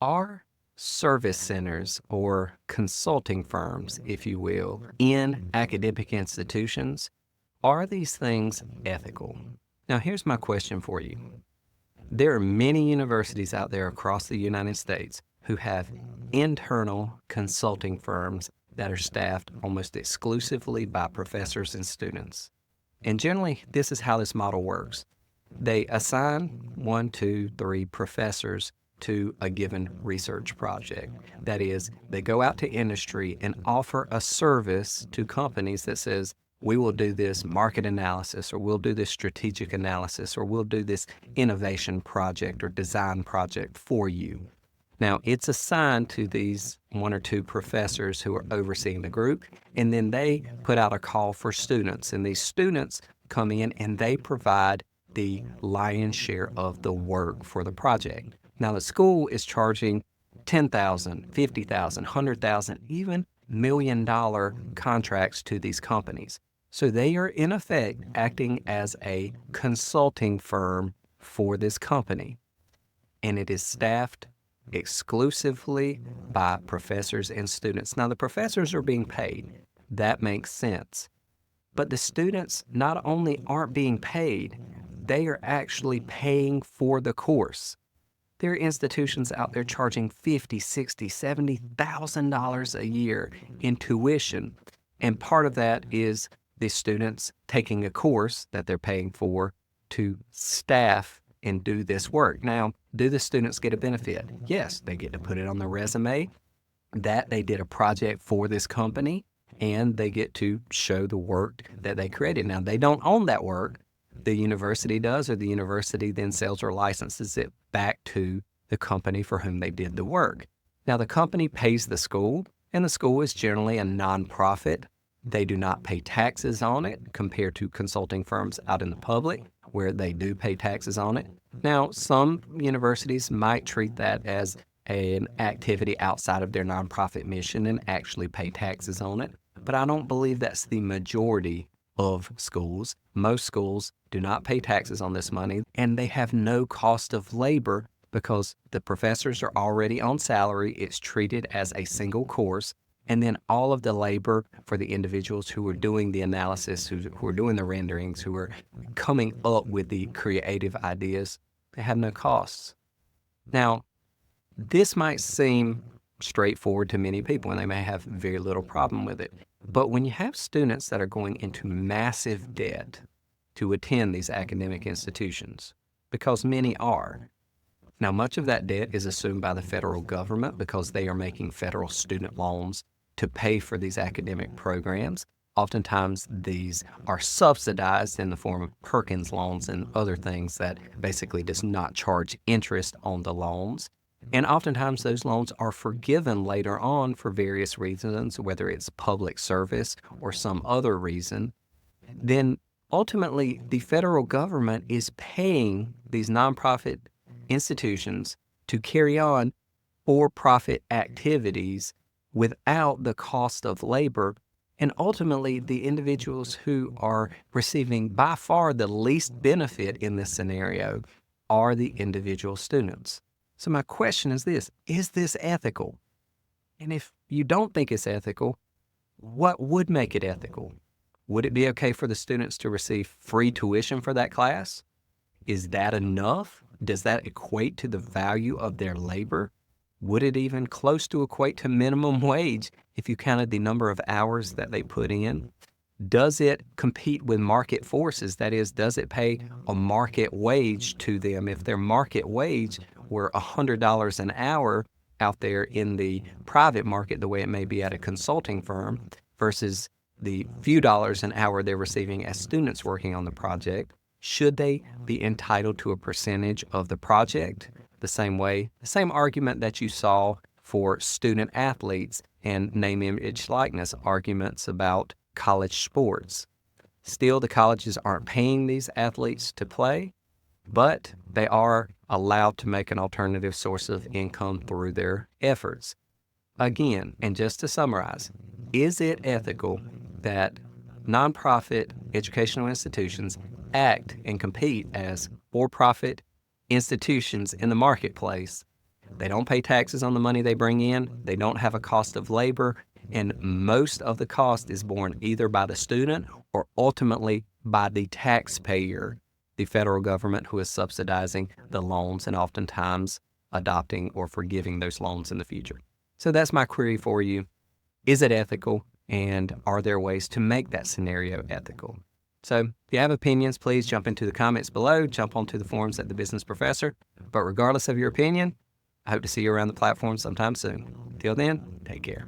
Are service centers or consulting firms, if you will, in academic institutions, are these things ethical? Now, here's my question for you. There are many universities out there across the United States who have internal consulting firms that are staffed almost exclusively by professors and students. And generally, this is how this model works. They assign 1, 2, 3 professors to a given research project. That is, they go out to industry and offer a service to companies that says, we will do this market analysis, or we'll do this strategic analysis, or we'll do this innovation project or design project for you. Now, it's assigned to these 1 or 2 professors who are overseeing the group, and then they put out a call for students, and these students come in and they provide the lion's share of the work for the project. Now, the school is charging $10,000, $50,000, $100,000, even $1 million contracts to these companies. So they are, in effect, acting as a consulting firm for this company, and it is staffed exclusively by professors and students. Now, the professors are being paid. That makes sense. But the students not only aren't being paid, they are actually paying for the course. There are institutions out there charging $50,000, $60,000, $70,000 a year in tuition, and part of that is the students taking a course that they're paying for to staff and do this work. Now, do the students get a benefit? Yes, they get to put it on their resume that they did a project for this company, and they get to show the work that they created. Now, they don't own that work. The university does, or the university then sells or licenses it back to the company for whom they did the work. Now, the company pays the school, and the school is generally a nonprofit. They do not pay taxes on it compared to consulting firms out in the public where they do pay taxes on it. Now, some universities might treat that as an activity outside of their nonprofit mission and actually pay taxes on it, but I don't believe that's the majority of schools. Most schools do not pay taxes on this money, and they have no cost of labor because the professors are already on salary. It's treated as a single course, and then all of the labor for the individuals who are doing the analysis, who are doing the renderings, who are coming up with the creative ideas, they have no costs. Now, this might seem straightforward to many people, and they may have very little problem with it. But when you have students that are going into massive debt to attend these academic institutions, because many are, now much of that debt is assumed by the federal government because they are making federal student loans to pay for these academic programs. Oftentimes, these are subsidized in the form of Perkins loans and other things that basically does not charge interest on the loans. And oftentimes those loans are forgiven later on for various reasons, whether it's public service or some other reason. Then ultimately the federal government is paying these nonprofit institutions to carry on for-profit activities without the cost of labor. And ultimately, the individuals who are receiving by far the least benefit in this scenario are the individual students. So my question is this ethical? And if you don't think it's ethical, what would make it ethical? Would it be okay for the students to receive free tuition for that class? Is that enough? Does that equate to the value of their labor? Would it even close to equate to minimum wage if you counted the number of hours that they put in? Does it compete with market forces? That is, does it pay a market wage to them? If their market wage were $100 an hour out there in the private market, the way it may be at a consulting firm, versus the few dollars an hour they're receiving as students working on the project, should they be entitled to a percentage of the project? The same argument that you saw for student athletes and name, image, likeness arguments about college sports. Still, the colleges aren't paying these athletes to play, but they are allowed to make an alternative source of income through their efforts. Again, and just to summarize, is it ethical that nonprofit educational institutions act and compete as for-profit institutions in the marketplace, They don't pay taxes on the money they bring in. They don't have a cost of labor. And most of the cost is borne either by the student or ultimately by the taxpayer, the federal government who is subsidizing the loans and oftentimes adopting or forgiving those loans in the future. So that's my query for you. Is it ethical? And are there ways to make that scenario ethical? So if you have opinions, please jump into the comments below, jump onto the forums at The Business Professor. But regardless of your opinion, I hope to see you around the platform sometime soon. Till then, take care.